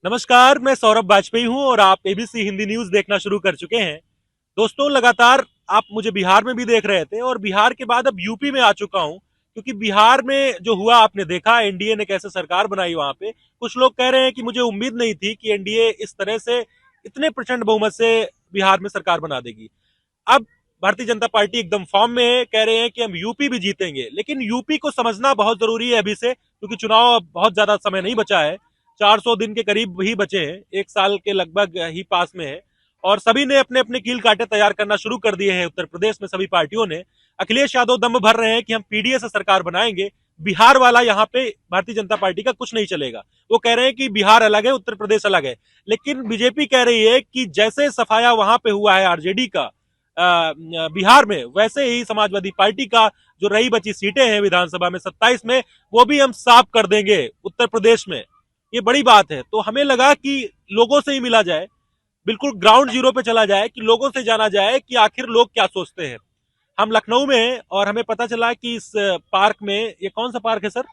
नमस्कार, मैं सौरभ वाजपेयी हूं और आप एबीसी हिंदी न्यूज देखना शुरू कर चुके हैं। दोस्तों, लगातार आप मुझे बिहार में भी देख रहे थे और बिहार के बाद अब यूपी में आ चुका हूं, क्योंकि बिहार में जो हुआ आपने देखा, एनडीए ने कैसे सरकार बनाई वहां पे। कुछ लोग कह रहे हैं कि मुझे उम्मीद नहीं थी कि एनडीए इस तरह से इतने प्रचंड बहुमत से बिहार में सरकार बना देगी। अब भारतीय जनता पार्टी एकदम फॉर्म में है, कह रहे हैं कि हम यूपी भी जीतेंगे, लेकिन यूपी को समझना बहुत जरूरी है अभी से, क्योंकि चुनाव अब बहुत ज्यादा समय नहीं बचा है। 400 दिन के करीब ही बचे हैं, एक साल के लगभग ही पास में है। और सभी ने अपने अपने कील कांटे तैयार करना शुरू कर दिए हैं। उत्तर प्रदेश में सभी पार्टियों ने, अखिलेश यादव दम भर रहे हैं कि हम पीडीए से सरकार बनाएंगे। बिहार वाला यहाँ पे भारतीय जनता पार्टी का कुछ नहीं चलेगा। वो कह रहे हैं कि बिहार अलग है, उत्तर प्रदेश अलग है। लेकिन बीजेपी कह रही है कि जैसे सफाया वहां पे हुआ है आरजेडी का बिहार में, वैसे ही समाजवादी पार्टी का जो रही बची सीटें हैं विधानसभा में 27 में, वो भी हम साफ कर देंगे उत्तर प्रदेश में। ये बड़ी बात है। तो हमें लगा कि लोगों से ही मिला जाए, बिल्कुल ग्राउंड जीरो पे चला जाए, कि लोगों से जाना जाए कि आखिर लोग क्या सोचते हैं। हम लखनऊ में हैं और हमें पता चला कि इस पार्क में, ये कौन सा पार्क है sir?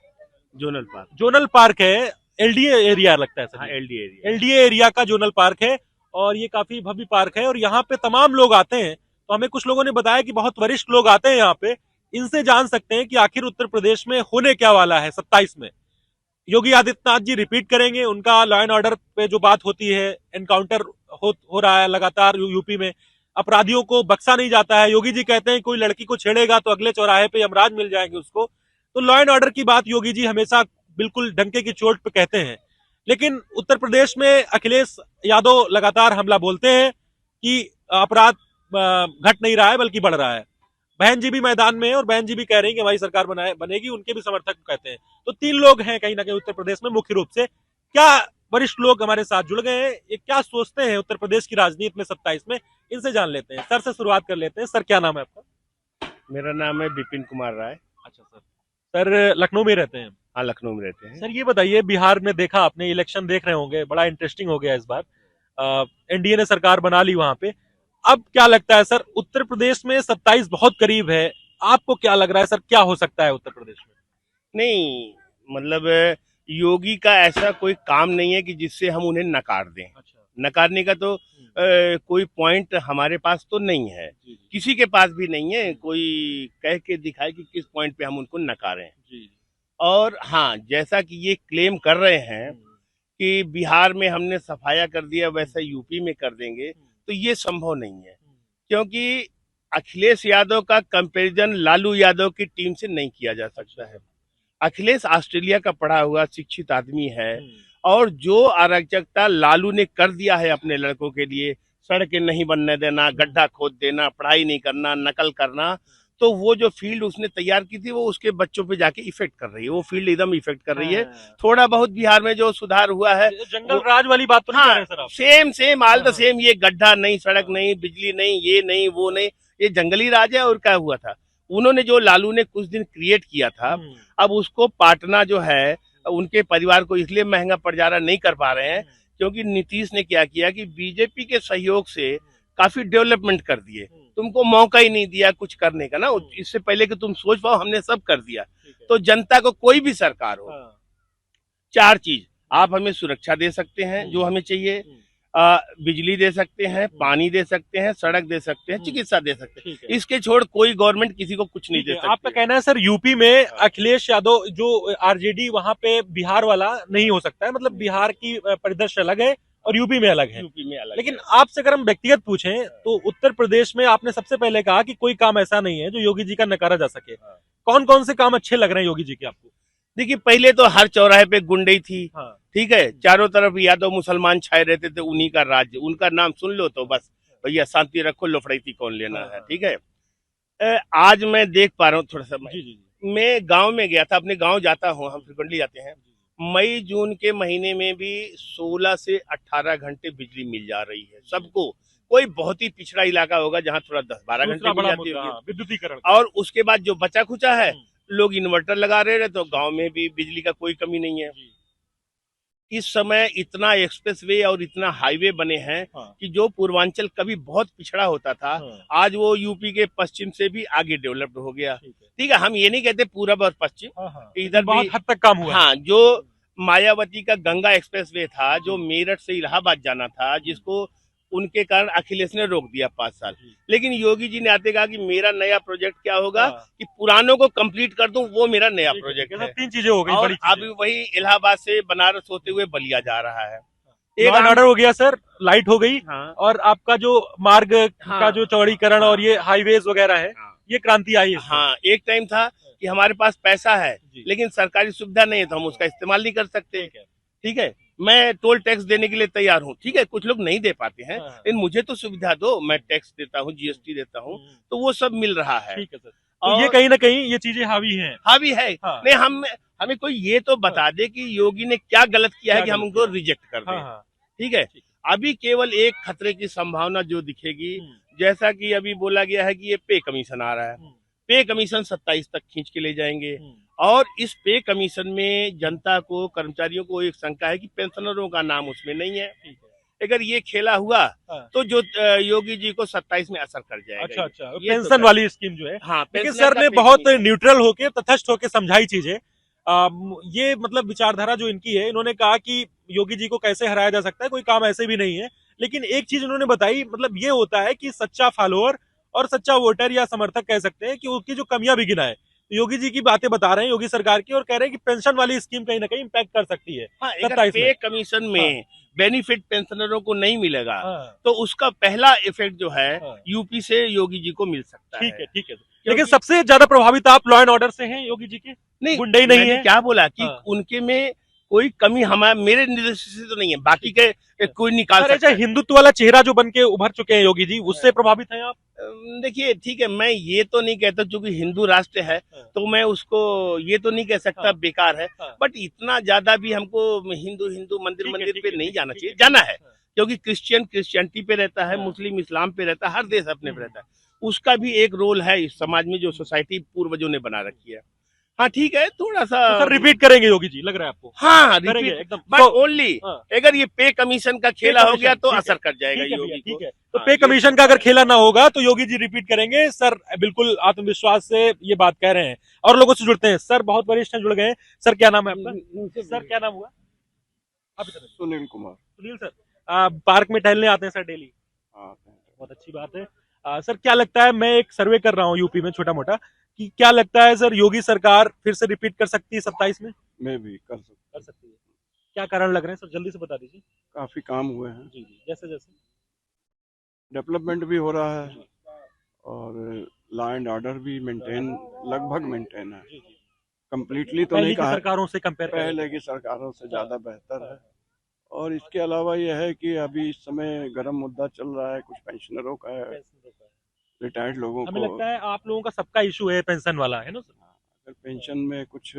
Zonal park. Zonal park है। एलडीए एरिया लगता है हाँ, sir. LD area. LDA area का जोनल पार्क है और ये काफी भव्य पार्क है और यहाँ पे तमाम लोग आते हैं। तो हमें कुछ लोगों ने बताया कि बहुत वरिष्ठ लोग आते हैं यहाँ पे। इनसे जान सकते हैं कि आखिर उत्तर प्रदेश में होने क्या वाला है 27 में। योगी आदित्यनाथ जी रिपीट करेंगे, उनका लॉ एंड ऑर्डर पे जो बात होती है, एनकाउंटर हो रहा है लगातार यूपी में, अपराधियों को बख्शा नहीं जाता है। योगी जी कहते हैं कोई लड़की को छेड़ेगा तो अगले चौराहे पे यमराज मिल जाएंगे उसको। तो लॉ एंड ऑर्डर की बात योगी जी हमेशा बिल्कुल डंके की चोट पे कहते हैं। लेकिन उत्तर प्रदेश में अखिलेश यादव लगातार हमला बोलते हैं कि अपराध घट नहीं रहा है बल्कि बढ़ रहा है। बहन जी भी मैदान में है और बहन जी भी कह रही हैं कि हमारी सरकार बनेगी, उनके भी समर्थक कहते हैं। तो 3 लोग हैं कहीं ना कहीं उत्तर प्रदेश में मुख्य रूप से। क्या वरिष्ठ लोग हमारे साथ जुड़ गए हैं, ये क्या सोचते हैं उत्तर प्रदेश की राजनीति में 27 में, इनसे जान लेते हैं। सर से शुरुआत कर लेते हैं। सर, क्या नाम है आपका? मेरा नाम है विपिन कुमार राय। अच्छा सर। सर, लखनऊ में रहते हैं? हाँ, लखनऊ में रहते हैं। सर, ये बताइए, बिहार में देखा आपने, इलेक्शन देख रहे होंगे, बड़ा इंटरेस्टिंग हो गया इस बार। एनडीए ने सरकार बना ली वहां पे। अब क्या लगता है सर, उत्तर प्रदेश में 27 बहुत करीब है, आपको क्या लग रहा है सर, क्या हो सकता है उत्तर प्रदेश में? नहीं, मतलब योगी का ऐसा कोई काम नहीं है कि जिससे हम उन्हें नकार दें। अच्छा। नकारने का तो कोई पॉइंट हमारे पास तो नहीं है। जी जी किसी के पास भी नहीं है कोई कह के दिखाए कि किस पॉइंट पे हम उनको नकारें। जी जी। और हाँ, जैसा कि ये क्लेम कर रहे हैं हम्म, कि बिहार में हमने सफाया कर दिया वैसा यूपी में कर देंगे, हम्म, तो ये संभव नहीं है। हम्म, क्योंकि अखिलेश यादव का कंपैरिजन लालू यादव की टीम से नहीं किया जा सकता है। अखिलेश ऑस्ट्रेलिया का पढ़ा हुआ शिक्षित आदमी है हम्म, और जो अराजकता लालू ने कर दिया है अपने लड़कों के लिए, सड़कें नहीं बनने देना, गड्ढा खोद देना, पढ़ाई नहीं करना, नकल करना, तो वो जो फील्ड उसने तैयार की थी वो उसके बच्चों पे जाके इफेक्ट कर रही है। वो फील्ड एकदम इफेक्ट कर रही है। हाँ। थोड़ा बहुत बिहार में जो सुधार हुआ है ये जंगल वो, राज वाली बात तो नहीं कह हाँ, रहे सर आप? सेम सेम ऑल हाँ द हाँ सेम। ये गड्ढा नहीं, सड़क हाँ। नहीं, बिजली नहीं, ये नहीं, वो नहीं, ये जंगली राज है। और क्या हुआ था, उन्होंने जो लालू ने कुछ दिन क्रिएट किया था, हम्म, अब उसको पाटना जो है उनके परिवार को इसलिए महंगा पड़ जा रहा, नहीं कर पा रहे हैं हम्म, क्योंकि नीतीश ने क्या किया कि बीजेपी के सहयोग से काफी डेवलपमेंट कर दिए। हम्म, तुमको मौका ही नहीं दिया कुछ करने का ना, हम्म, इससे पहले कि तुम सोच पाओ हमने सब कर दिया। ठीक है। तो जनता को कोई भी सरकार हो, हाँ। 4 चीज आप हमें सुरक्षा दे सकते हैं जो हम्म, हमें चाहिए, हम्म, बिजली दे सकते हैं, पानी दे सकते हैं, सड़क दे सकते हैं, हम्म, चिकित्सा दे सकते ठीक हैं। है। इसके छोड़ कोई गवर्नमेंट किसी को कुछ नहीं ठीक दे है, आपका सकती है। कहना है सर यूपी में हाँ। अखिलेश यादव जो आरजेडी वहां पे बिहार वाला नहीं हो सकता है, मतलब बिहार की परिदृश्य अलग है और यूपी में अलग है। यूपी में अलग लेकिन है। आपसे अगर हम व्यक्तिगत पूछें तो उत्तर प्रदेश में आपने सबसे पहले कहा कि कोई काम ऐसा नहीं है जो योगी जी का नकारा जा सके। हाँ। कौन कौन से काम अच्छे लग रहे हैं योगी जी के आपको? देखिए, पहले तो हर चौराहे पे गुंडई थी। हाँ। ठीक है, चारों तरफ यादव मुसलमान छाए रहते थे, उन्हीं का राज्य, उनका नाम सुन लो तो बस भैया शांति रखो, लफड़ैती कौन लेना हाँ है। हाँ। ठीक है। आज मैं देख पा रहा हूँ थोड़ा सा, जी जी जी। मैं गांव में गया था, अपने गांव जाता हूँ, हम फ्रिक्वेंटली जाते हैं। मई जून के महीने में भी 16 से 18 घंटे बिजली मिल जा रही है सबको। कोई बहुत ही पिछड़ा इलाका होगा जहाँ थोड़ा 10-12 घंटे दूसरा मिल बड़ा जाती मुद्दा, होगी। हाँ, विद्युतीकरण का। और उसके बाद जो बचा खुचा है, हम्म, लोग इन्वर्टर लगा रहे हैं, तो गांव में भी बिजली का कोई कमी नहीं है। जी। इस समय इतना एक्सप्रेसवे और इतना हाईवे बने हैं हाँ कि जो पूर्वांचल कभी बहुत पिछड़ा होता था, हाँ। आज वो यूपी के पश्चिम से भी आगे डेवलप्ड हो गया। ठीक है। ठीक है, हम ये नहीं कहते पूरब और पश्चिम, हाँ हाँ, इधर लेकिन बहुत भी। हद तक काम हुआ है। हाँ, जो मायावती का गंगा एक्सप्रेसवे था जो मेरठ से इलाहाबाद जाना था, जिसको उनके कारण अखिलेश ने रोक दिया 5 साल। लेकिन योगी जी ने आते कहा कि मेरा नया प्रोजेक्ट क्या होगा कि पुरानों को कंप्लीट कर दूं, वो मेरा नया प्रोजेक्ट है। 3 चीजें हो गई और बड़ी चीजें। अभी वही इलाहाबाद से बनारस होते हुए बलिया जा रहा है। लॉ एंड ऑर्डर हो गया सर, लाइट हो गई। हाँ, और आपका जो मार्ग हाँ, का जो चौड़ीकरण हाँ, और ये हाईवेज वगैरह है, हाँ, ये क्रांति आई है इसमें। हाँ, एक टाइम था कि हमारे पास पैसा है जी। लेकिन सरकारी सुविधा नहीं है तो हम उसका इस्तेमाल नहीं कर सकते। ठीक है। ठीक है, मैं टोल टैक्स देने के लिए तैयार हूँ। ठीक है, कुछ लोग नहीं दे पाते हैं, हाँ। लेकिन मुझे तो सुविधा दो, मैं टैक्स देता हूँ, जीएसटी देता हूँ, तो वो सब मिल रहा है। ठीक है सर। तो और ये कहीं ना कहीं ये चीजें हावी हैं। हावी है। हाँ। नहीं, हमें कोई ये तो बता दे कि योगी ने क्या गलत किया है क्या कि हम गलत उनको किया? रिजेक्ट कर हाँ दें। हाँ। ठीक है, अभी केवल एक खतरे की संभावना जो दिखेगी, जैसा कि अभी बोला गया है कि ये पे कमीशन आ रहा है। पे कमीशन 27 तक खींच के ले जाएंगे। और इस पे कमीशन में जनता को, कर्मचारियों को एक शंका है कि पेंशनरों का नाम उसमें नहीं है। अगर ये खेला हुआ तो जो योगी जी को 27 में असर कर जाएगा। अच्छा अच्छा, ये तो पेंशन वाली स्कीम जो है। हाँ, लेकिन पेंशनर सर का ने पे बहुत कमीशन। न्यूट्रल होके, तटस्थ होके समझाई चीजें। ये मतलब विचारधारा जो इनकी है, इन्होंने कहा कि योगी जी को कैसे हराया जा सकता है, कोई काम ऐसे भी नहीं है। लेकिन एक चीज उन्होंने बताई, मतलब ये होता है कि सच्चा फॉलोअर और सच्चा वोटर या समर्थक कह सकते हैं कि उसकी जो कमियां भी गिनाए। तो योगी जी की बातें बता रहे हैं, योगी सरकार की, और कह रहे हैं कि पेंशन वाली स्कीम कहीं ना कहीं इम्पैक्ट कर सकती है। हाँ, अगर 27 पे में। कमीशन में बेनिफिट पेंशनरों को नहीं मिलेगा हाँ, तो उसका पहला इफेक्ट जो है हाँ। यूपी से योगी जी को मिल सकता ठीक है। है, ठीक है। क्योंकि- लेकिन सबसे ज्यादा प्रभावित आप लॉ एंड ऑर्डर से हैं योगी जी के? नहीं, गुंडई नहीं मैंने है? क्या बोला कि हाँ। उनके में कोई कमी हमारे मेरे निर्देश से तो नहीं है, बाकी के कोई निकाल सर, सकता ऐसा है। हिंदुत्व वाला चेहरा जो बन के उभर चुके हैं योगी जी, उससे प्रभावित हैं आप? देखिए, ठीक है, मैं ये तो नहीं कहता, क्योंकि हिंदू राष्ट्र है तो मैं उसको ये तो नहीं कह सकता हाँ। बेकार है। हाँ। बट इतना ज्यादा भी हमको हिंदू हिंदू मंदिर ठीक है, मंदिर ठीक पे है, नहीं ठीक है, जाना ठीक चाहिए। है। जाना है, हाँ। क्योंकि क्रिश्चियन क्रिश्चियनिटी पे रहता है, हाँ। मुस्लिम इस्लाम पे रहता है, हर देश अपने पे रहता है। उसका भी एक रोल है इस समाज में, जो सोसाइटी पूर्वजों ने बना रखी है। हाँ, ठीक है, थोड़ा सा तो सर रिपीट करेंगे योगी जी, लग रहा है आपको? हाँ, करेंगे रिपीट, एकदम। बट तो ओनली हाँ। अगर ये पे कमीशन का खेला हो गया तो असर कर जाएगा ठीक है भैया, योगी को। ठीक है। तो हाँ, पे ये कमीशन का अगर खेला ना होगा तो योगी जी रिपीट करेंगे। सर बिल्कुल आत्मविश्वास से ये बात कह रहे हैं। और लोगों से जुड़ते हैं। सर बहुत वरिष्ठ हैं, जुड़ गए हैं। सर क्या नाम है आपका? सर क्या नाम हुआ? आप इधर। सुनील कुमार। सुनील सर, पार्क में टहलने आते हैं सर डेली? बहुत अच्छी बात है। सर क्या लगता है, मैं एक सर्वे कर रहा हूँ यूपी में छोटा मोटा, कि क्या लगता है सर, योगी सरकार फिर से रिपीट कर सकती है 27 में? मैं भी कर सकता। कर सकती है। क्या कारण लग रहे हैं सर, जल्दी से बता दीजिए। काफी काम हुए हैं, जी जी, जैसे जैसे डेवलपमेंट भी हो रहा है और लॉ एंड ऑर्डर भी मेंटेन, लगभग मेंटेन है। जी जी, कंप्लीटली तो पहले नहीं की कहा, सरकारों से कंपेयर करें पहले की सरकारों से ज्यादा बेहतर है। और इसके अलावा यह है कि अभी इस समय गर्म मुद्दा चल रहा है, कुछ पेंशनरों का है, रिटायर्ड लोगों हमें को। लगता है आप लोगों का सबका इशू है पेंशन वाला, है ना सर? अगर पेंशन में कुछ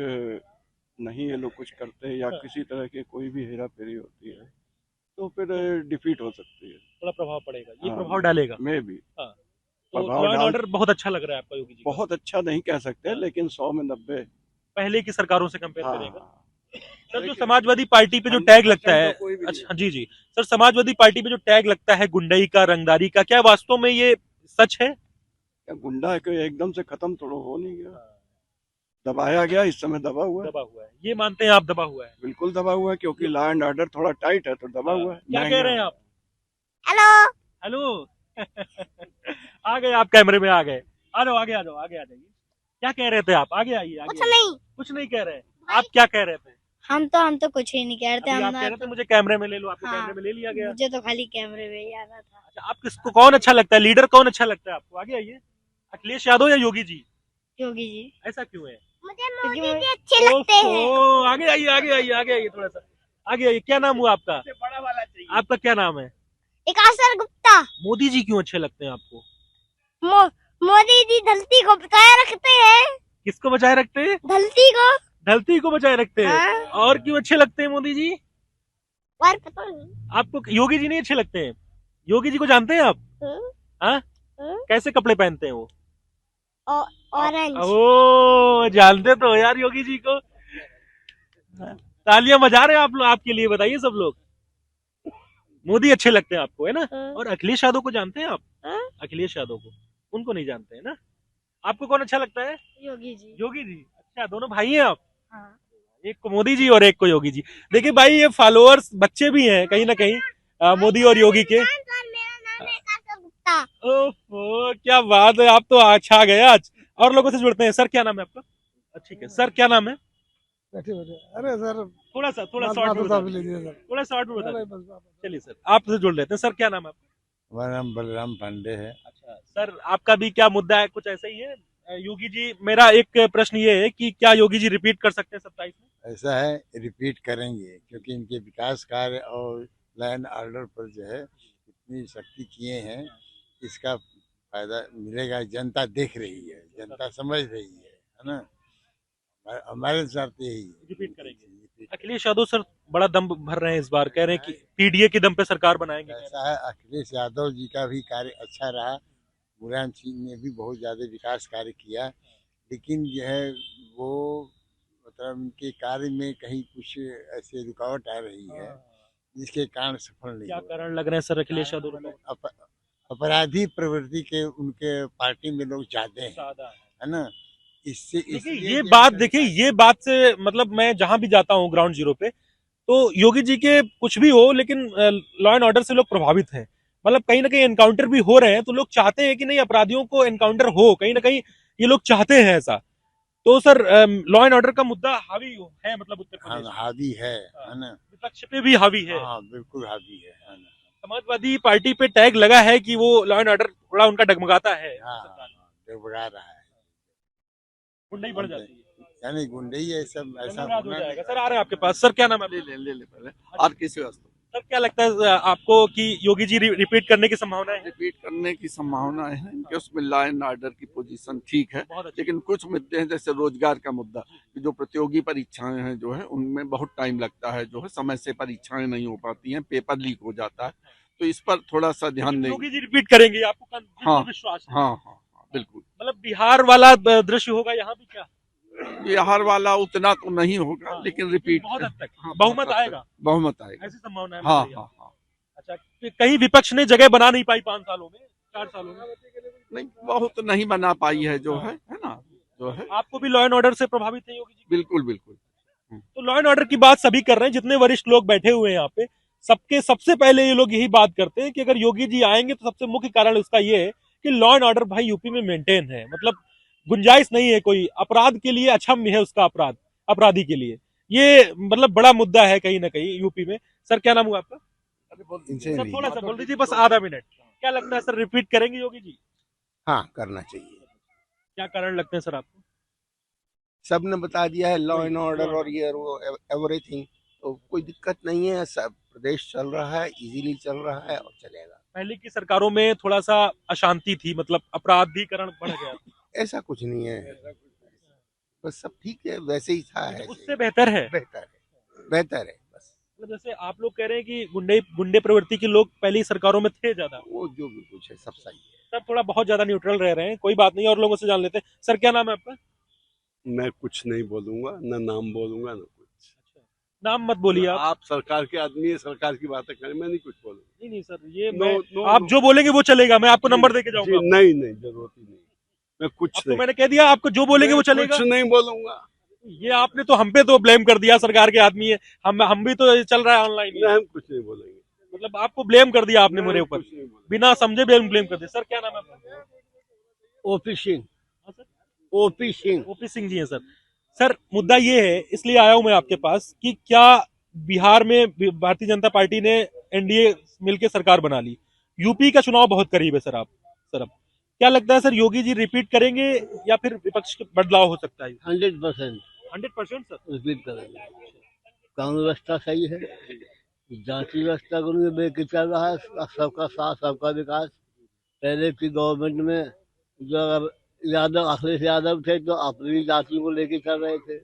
नहीं ये लोग कुछ करते या किसी तरह की कोई भी हेरा फेरी होती है तो फिर डिफीट हो सकती है। थोड़ा प्रभाव पड़ेगा, ये हाँ, प्रभाव डालेगा। मैं भी तो प्रभाव लॉ एंड डाल- ऑर्डर बहुत अच्छा लग रहा है आपका योगी जी का? बहुत अच्छा नहीं कह सकते, लेकिन 100 में 90। पहले की सरकारों से कंपेयर हाँ, करेगा। सर जो समाजवादी पार्टी पे जो टैग लगता है, अच्छा जी जी सर, समाजवादी पार्टी पे जो टैग लगता है गुंडई का, रंगदारी का, क्या वास्तव में ये सच है? क्या गुंडा के एकदम से खत्म थोड़ा हो नहीं गया, दबाया गया, इस समय दबा हुआ है। दबा हुआ है, ये मानते हैं आप? दबा हुआ है, बिल्कुल दबा हुआ है, क्योंकि लॉ एंड ऑर्डर थोड़ा टाइट है तो दबा हुआ है। क्या कह रहे हैं आप? हेलो हेलो आ गए आप, कैमरे में आ गए। आ जाओ, आगे आ जाओ, आगे आ जाइए। क्या कह रहे थे आप? आगे आइए, कुछ आगे आइए। नहीं, कुछ नहीं कह रहे। आप क्या कह रहे थे? हम तो कुछ ही नहीं कह रहे थे। अभी आप कह रहे थे मुझे कैमरे में ले लो, आपको हाँ। कैमरे में ले लिया गया। मुझे तो खाली कैमरे में ही आना था। अच्छा, आप किसको, कौन अच्छा लगता है, लीडर कौन अच्छा लगता है आपको? आगे आइए। अखिलेश यादव या योगी जी? योगी जी, ऐसा क्यों है? मुझे मोदी जी अच्छे लगते हैं। ओफो, आगे आइए, आगे आइए, आगे आइए, थोड़ा सा आगे आइए। क्या नाम हुआ आपका? बड़ा वाला चाहिए। आपका क्या नाम है? विकास गुप्ता। मोदी जी क्यों अच्छे लगते हैं आपको? मोदी जी धरती को बचाए रखते हैं। किसको बचाए रखते हैं? धरती को। धरती को बचाए रखते हैं। हाँ। और क्यों अच्छे लगते हैं मोदी जी? और पता नहीं। आपको योगी जी नहीं अच्छे लगते हैं? योगी जी को जानते हैं आप? हाँ? कैसे कपड़े पहनते हैं वो? ऑरेंज। ओ, जानते तो हो यार योगी जी को। तालियां बजा रहे हैं आप लोग, आपके लिए। बताइए सब लोग, मोदी अच्छे लगते हैं आपको, है ना? और अखिलेश यादव को जानते हैं आप? अखिलेश यादव को, उनको नहीं जानते हैं ना? आपको कौन अच्छा लगता है? योगी जी। योगी जी। अच्छा, दोनों भाई हैं आप? हाँ। एक को मोदी जी और एक को योगी जी। देखिए भाई, ये फॉलोअर्स बच्चे भी हैं कहीं ना कहीं मोदी और योगी के। मेरा नाम है काका गुप्ता। ओहो, क्या बात है, आप तो छा गए आज। और लोगों से जुड़ते हैं। सर क्या नाम है आपका? ठीक है सर, क्या नाम है? अरे सर, थोड़ा शॉर्ट में बता दीजिए। थोड़ा शॉर्ट में बता दीजिए। चलिए सर, आपसे जुड़ लेते हैं। सर क्या नाम है आपका? हमारा नाम बलराम पांडे है। अच्छा सर, आपका भी क्या मुद्दा है? कुछ ऐसा ही है? योगी जी, मेरा एक प्रश्न ये है कि क्या योगी जी रिपीट कर सकते हैं 27 में? ऐसा है, रिपीट करेंगे क्योंकि इनके विकास कार्य और लैंड ऑर्डर पर जो है इतनी सख्ती किए हैं, इसका फायदा मिलेगा। जनता देख रही है, जनता समझ रही है ना। हमारे हिसाब से यही रिपीट करेंगे। अखिलेश यादव सर बड़ा दम भर रहे हैं इस बार, कह रहे हैं कि पीडीए के दम पे सरकार बनाएंगे। ऐसा है, अखिलेश यादव जी का भी कार्य अच्छा रहा। मुलायम सिंह ने भी बहुत ज्यादा विकास कार्य किया, लेकिन जो है वो मतलब उनके कार्य में कहीं कुछ ऐसे रुकावट आ रही है जिसके कारण सफल नहीं क्या हुआ। कारण लग रहे हैं सर अखिलेश यादव को? अपराधी प्रवृत्ति के उनके पार्टी में लोग जाते हैं, ज्यादा है ना। इससे देखिए इसलिए ये जो बात, है- देखिए ये बात से मतलब मैं जहां भी जाता हूँ ग्राउंड जीरो पे, तो योगी जी के कुछ भी हो, लेकिन लॉ एंड ऑर्डर से लोग प्रभावित हैं। मतलब कहीं ना कहीं एनकाउंटर भी हो रहे हैं, तो लोग चाहते हैं कि नहीं, अपराधियों को एनकाउंटर हो, कहीं ना कहीं ये लोग चाहते हैं ऐसा। तो सर लॉ एंड ऑर्डर का मुद्दा हावी है, मतलब उत्तर हाँ, प्रदेश में। हावी है ना। विपक्ष पे भी हावी है। हाँ, बिल्कुल हावी है ना। समाजवादी पार्टी पे टैग लगा है कि वो लॉ एंड ऑर्डर थोड़ा उनका डगमगाता है। हाँ, डगमगा रहा है। गुंडाई बढ़ जाती है। यानी गुंडई है सब, ऐसा धन्यवाद हो होना जाएगा। नहीं। सर आ रहे हैं आपके पास। सर क्या नाम है? ले पहले और किसी वास्ते सर क्या लगता है आपको कि योगी जी रिपीट करने की संभावना है? रिपीट करने की संभावना है कि उसमें लॉ एंड ऑर्डर की पोजीशन ठीक है, बहुत अच्छी। लेकिन कुछ मुद्दे हैं जैसे रोजगार का मुद्दा, कि जो प्रतियोगी परीक्षाएं हैं जो है उनमें बहुत टाइम लगता है, जो है समय से परीक्षाएं नहीं हो पाती हैं, पेपर लीक हो जाता है, तो इस पर थोड़ा सा ध्यान दें। योगी जी रिपीट करेंगे, आपको बिल्कुल हाँ, विश्वास है? हाँ, बिल्कुल। मतलब बिहार वाला दृश्य होगा यहाँ भी क्या? बिहार वाला उतना तो नहीं होगा, हाँ, लेकिन रिपीट बहुत हद तक हाँ, बहुमत बहुत हद तक आएगा। बहुमत आएगा। ऐसी संभावना है? हाँ, मेरी। हाँ, हाँ। अच्छा, कि कहीं विपक्ष ने जगह बना नहीं पाई 5 सालों में, 4 सालों में? नहीं, बहुत नहीं बना पाई है जो है ना, जो है आपको भी लॉ एंड ऑर्डर से प्रभावित है योगी जी? बिल्कुल बिल्कुल। तो लॉ एंड ऑर्डर की बात सभी कर रहे हैं, जितने वरिष्ठ लोग बैठे हुए हैं यहाँ पे, सबके सबसे पहले ये लोग यही बात करते हैं कि अगर योगी जी आएंगे तो सबसे मुख्य कारण उसका ये है कि लॉ एंड ऑर्डर भाई यूपी में मेंटेन है। मतलब गुंजाइश नहीं है कोई अपराध के लिए, अक्षम्य है उसका अपराध अपराधी के लिए। ये मतलब बड़ा मुद्दा है कहीं ना कहीं यूपी में। सर क्या नाम हुआ आपका? इनसे सर नहीं। थोड़ा सा बोल दीजिए, बस आधा मिनट। क्या लगता है सर, रिपीट करेंगे योगी जी? हाँ, करना चाहिए। क्या कारण लगते हैं सर आपको? सबने बता दिया है, लॉ एंड ऑर्डर और ये वो एवरीथिंग, तो कोई दिक्कत नहीं है। सब प्रदेश चल रहा है, इजीली चल रहा है और चलेगा। पहले की सरकारों में थोड़ा सा अशांति थी, मतलब अपराधीकरण बढ़ गया था। ऐसा कुछ नहीं है, बस सब ठीक है, वैसे ही था। ऐसे उससे बेहतर है। बेहतर है, बेहतर है बस। मतलब जैसे आप लोग कह रहे हैं कि गुंडे प्रवृत्ति के लोग पहली सरकारों में थे ज्यादा, वो जो भी कुछ है सब सही है। तब थोड़ा बहुत ज्यादा न्यूट्रल रह रहे हैं। कोई बात नहीं, और लोगों से जान लेते हैं। सर क्या नाम है आपका? मैं कुछ नहीं बोलूंगा, न नाम बोलूंगा न कुछ। नाम मत बोलिए आप। आप सरकार के आदमी है, सरकार की बातें करें, मैं नहीं कुछ बोलूंगा। नहीं सर, ये नो, मैं नो, आप नो। जो बोलेंगे वो चलेगा। मैं आपको जी, नंबर देके जी, जाऊंगा। नहीं जरूरत ही नहीं। मैं कुछ तो नहीं, मैंने कह दिया, आपको जो बोलेंगे वो मैं चलेगा। कुछ नहीं बोलूंगा। ये आपने तो हम पे तो ब्लेम कर दिया, सरकार के आदमी है हम भी तो चल रहा है ऑनलाइन। नहीं, हम कुछ नहीं बोलेंगे। मतलब आपको ब्लेम कर दिया आपने नहीं, मेरे हम ऊपर, कुछ नहीं बोलेंगे। बिना समझे ब्लेम कर दिया। सर क्या नाम है आपका? ओपी सिंह। हाँ, सर ओपी सिंह। ओपी सिंह जी हैं सर। सर मुद्दा ये है, इसलिए आया हूं मैं आपके पास, कि क्या बिहार में भारतीय जनता पार्टी ने एनडीए मिलकर सरकार बना ली, यूपी का चुनाव बहुत करीब है सर। अब क्या लगता है सर, योगी जी रिपीट करेंगे या फिर विपक्ष का बदलाव हो सकता है? 100% 100% सर रिपीट करेंगे। कानून व्यवस्था सही है, जांची व्यवस्था को लेकर चल रहा है, सबका साथ सबका विकास। पहले की गवर्नमेंट में जो अगर यादव, अखिलेश यादव थे तो अपनी जाति को लेके चल रहे थे,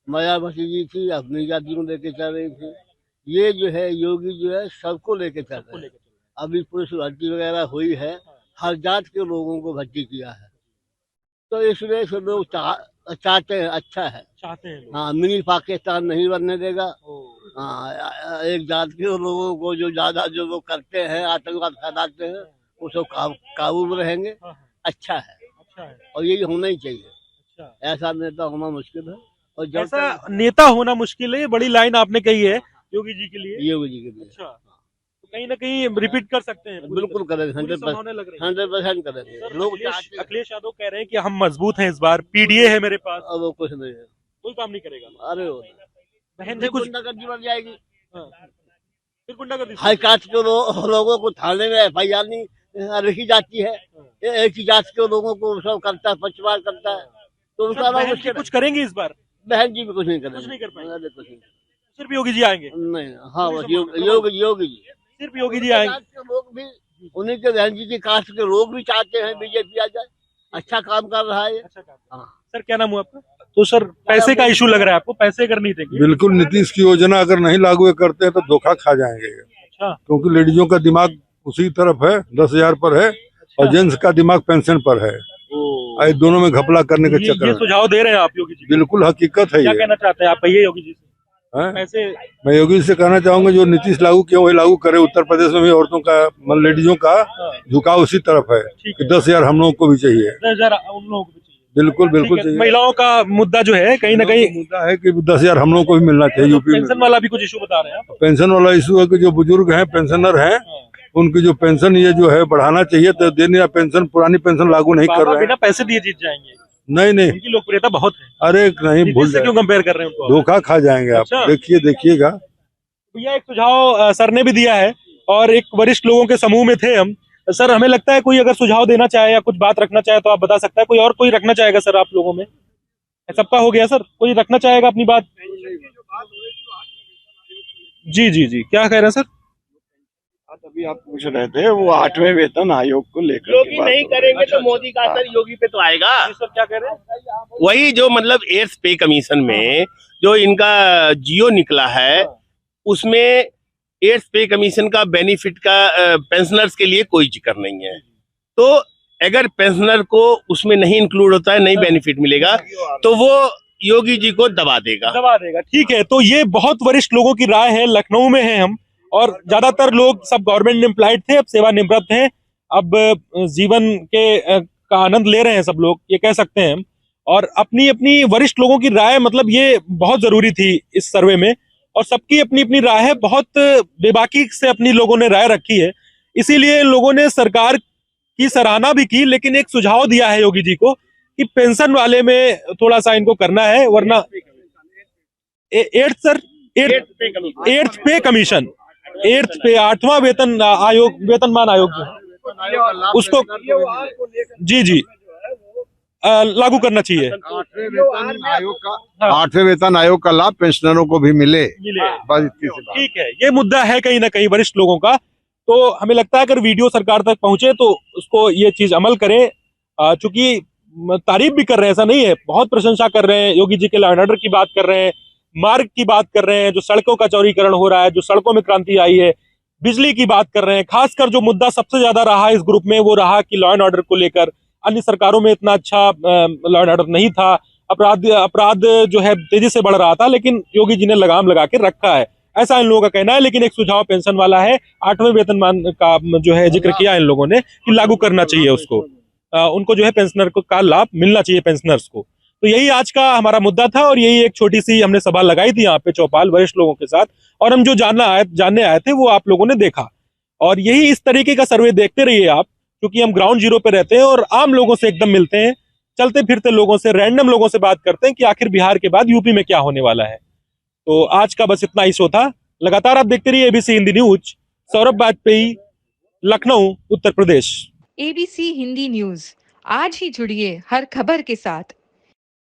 मायावती जी थी अपनी जाति को लेके चल रही थी। ये जो है योगी जो है सबको लेके चल रहे हैं। अभी पुलिस भर्ती वगैरह हुई है, हर जात के लोगों को भर्ती किया है, तो इसलिए से लोग चाहते हैं, अच्छा है, चाहते हैं लोग। हाँ। मिनी पाकिस्तान नहीं बनने देगा। हाँ, एक जात के लोगों को जो ज्यादा जो वो करते हैं, आतंकवाद फैलाते हैं, वो सब काबू में रहेंगे। हाँ, अच्छा है, अच्छा है। और यही होना ही चाहिए। अच्छा, ऐसा नेता होना मुश्किल है। और जब ऐसा नेता होना मुश्किल है, ये बड़ी लाइन आपने कही है योगी जी के लिए। योगी जी के लिए अच्छा, तो कहीं ना कहीं रिपीट कर सकते हैं पूरी बिल्कुल तरह? करेंगे, पूरी 100% संभावना लग रही है। 100% करेंगे। सर, लोग चाहते हैं, अखिलेश यादव कह रहे हैं कि हम मजबूत हैं इस बार, पीडीए है मेरे पास, अब वो कुछ नहीं है। कोई काम नहीं करेगा। अरे वो बहन जी कुछ गुंडागर्दी बढ़ जाएगी। हाँ, फिर गुंडागर्दी हाई कास्ट के लोगों को थाने में FIR नहीं लिखी जाती है, एक ही जात के लोगों को सब करता है, पक्षपात करता है, तो सर, उसका बहन जी कुछ करेंगे इस बार? बहन जी भी कुछ नहीं करेंगे, कुछ नहीं कर पाएंगे। अरे कुछ नहीं, सिर्फ योगी जी आएंगे? नहीं, हाँ बस पूरी संभावना- योगी जी। सिर्फ योगी जी आएंगे? कास्ट के लोग भी, उन्हीं के बहन जी की कास्ट के लोग भी चाहते हैं बीजेपी आ जाए, अच्छा काम कर रहा है। अच्छा काम। हाँ। सर क्या नाम हुआ आपका? तो सर पैसे का इशू लग रहा है आपको, पैसे अगर नहीं देंगे? बिल्कुल, नीतीश की योजना अगर नहीं लागू करते हैं तो धोखा खा जाएंगे, अच्छा, क्योंकि लेडीजों का दिमाग उसी तरफ है, 10,000 पर है, और जेंट्स का दिमाग पेंशन पर है। ये दोनों में घपला करने का ये चक्कर है। सुझाव दे रहे हैं आप योगी जी? बिल्कुल हकीकत है क्या ये। कहना चाहते हैं आप, कहिए योगी जी से। हैं? पैसे मैं योगी जी से कहना चाहूंगा जो नीतीश लागू किया वही लागू करे। उत्तर प्रदेश में भी औरतों का मतलब लेडीजों का झुकाव उसी तरफ है ठीक कि 10,000 हम लोगों को भी चाहिए। 10,000 उन लोगों को भी चाहिए। बिल्कुल बिल्कुल ठीक है, चाहिए। महिलाओं का मुद्दा जो है कहीं ना कहीं, मुद्दा है कि 10,000 हम लोगों को भी मिलना चाहिए यूपी में। पेंशन वाला भी कुछ इशू बता रहे हैं आप? पेंशन वाला इशू है कि जो बुजुर्ग हैं, पेंशनर हैं, उनकी जो पेंशन ये जो है बढ़ाना चाहिए, तो देने या पेंशन पुरानी पेंशन लागू नहीं कर बाबा रहे हैं। बिना पैसे दिए जीत जाएंगे, नहीं नहीं, उनकी लोकप्रियता बहुत है। अरे नहीं, भूल नीतीश से जाए, क्यों कंपेयर कर रहे हैं उनको? धोखा खा जाएंगे आप। अच्छा। देखिएगा। भैया एक सुझाव सर ने भी दिया है, और एक वरिष्ठ लोगों के समूह में थे हम। सर हमें लगता है कोई अगर सुझाव देना चाहे या कुछ बात रखना चाहे तो आप बता सकता है। कोई और कोई रखना चाहेगा सर आप लोगों में? सबका हो गया सर, कोई रखना चाहेगा अपनी बात? जी जी जी, क्या कह रहे हैं सर? अभी आप पूछ रहे थे वो 8वें वेतन आयोग को लेकर के योगी बात नहीं हो रही है। करेंगे तो मोदी का असर योगी पे तो आएगा। सर क्या कह रहे हैं? वही जो मतलब एड्स पे कमीशन में जो इनका जियो निकला है, उसमें एड्स पे कमीशन का बेनिफिट का पेंशनर्स के लिए कोई जिक्र नहीं है। तो अगर पेंशनर को उसमें नहीं इंक्लूड होता है, नहीं बेनिफिट मिलेगा, तो वो योगी जी को दबा देगा। ठीक है, तो ये बहुत वरिष्ठ लोगों की राय है। लखनऊ में है हम, और ज्यादातर लोग सब गवर्नमेंट एम्प्लॉयड थे, अब सेवानिवृत्त हैं, अब जीवन के का आनंद ले रहे हैं सब लोग, ये कह सकते हैं हम। और अपनी अपनी वरिष्ठ लोगों की राय, मतलब ये बहुत जरूरी थी इस सर्वे में, और सबकी अपनी अपनी राय है। बहुत बेबाकी से अपनी लोगों ने राय रखी है, इसीलिए लोगों ने सरकार की सराहना भी की, लेकिन एक सुझाव दिया है योगी जी को कि पेंशन वाले में थोड़ा सा इनको करना है, वरना एट्थ पे कमीशन, 8th पे 8वां वेतन आयोग, वेतनमान आयोग जो है उसको जी जी लागू करना चाहिए। 8वें वेतन आयोग का लाभ पेंशनरों को भी मिले। बस इतनी सी बात। ठीक है, ये मुद्दा है कहीं ना कहीं वरिष्ठ लोगों का। तो हमें लगता है अगर वीडियो सरकार तक पहुंचे तो उसको ये चीज अमल करे। चूंकि तारीफ भी कर रहे हैं, ऐसा नहीं है, बहुत प्रशंसा कर रहे हैं योगी जी के लॉ एंड ऑर्डर की बात कर रहे हैं, मार्ग की बात कर रहे हैं, जो सड़कों का चौड़ीकरण हो रहा है, जो सड़कों में क्रांति आई है, बिजली की बात कर रहे हैं। खासकर जो मुद्दा सबसे ज्यादा रहा इस ग्रुप में वो रहा कि लॉ एंड ऑर्डर को लेकर अन्य सरकारों में इतना अच्छा लॉ एंड ऑर्डर नहीं था, अपराध जो है तेजी से बढ़ रहा था, लेकिन योगी जी ने लगाम लगा के रखा है, ऐसा इन लोगों का कहना है। लेकिन एक सुझाव पेंशन वाला है, 8वें वेतनमान का जो है जिक्र किया इन लोगों ने कि लागू करना चाहिए उसको, उनको जो है पेंशनर को का लाभ मिलना चाहिए पेंशनर्स को। तो यही आज का हमारा मुद्दा था, और यही एक छोटी सी हमने सभा लगाई थी यहाँ पे चौपाल वरिष्ठ लोगों के साथ, और हम जो जानने आए थे वो आप लोगों ने देखा। और यही इस तरीके का सर्वे देखते रहिए आप, क्योंकि हम ग्राउंड जीरो पे रहते हैं और आम लोगों से एकदम मिलते हैं, चलते फिरते लोगों से, रैंडम लोगों से बात करते हैं कि आखिर बिहार के बाद यूपी में क्या होने वाला है। तो आज का बस इतना ही शो था। लगातार आप देखते रहिए ABC Hindi news. Saurabh Vajpayee, Lucknow, Uttar Pradesh. ABC Hindi news, आज ही जुड़िए हर खबर के साथ।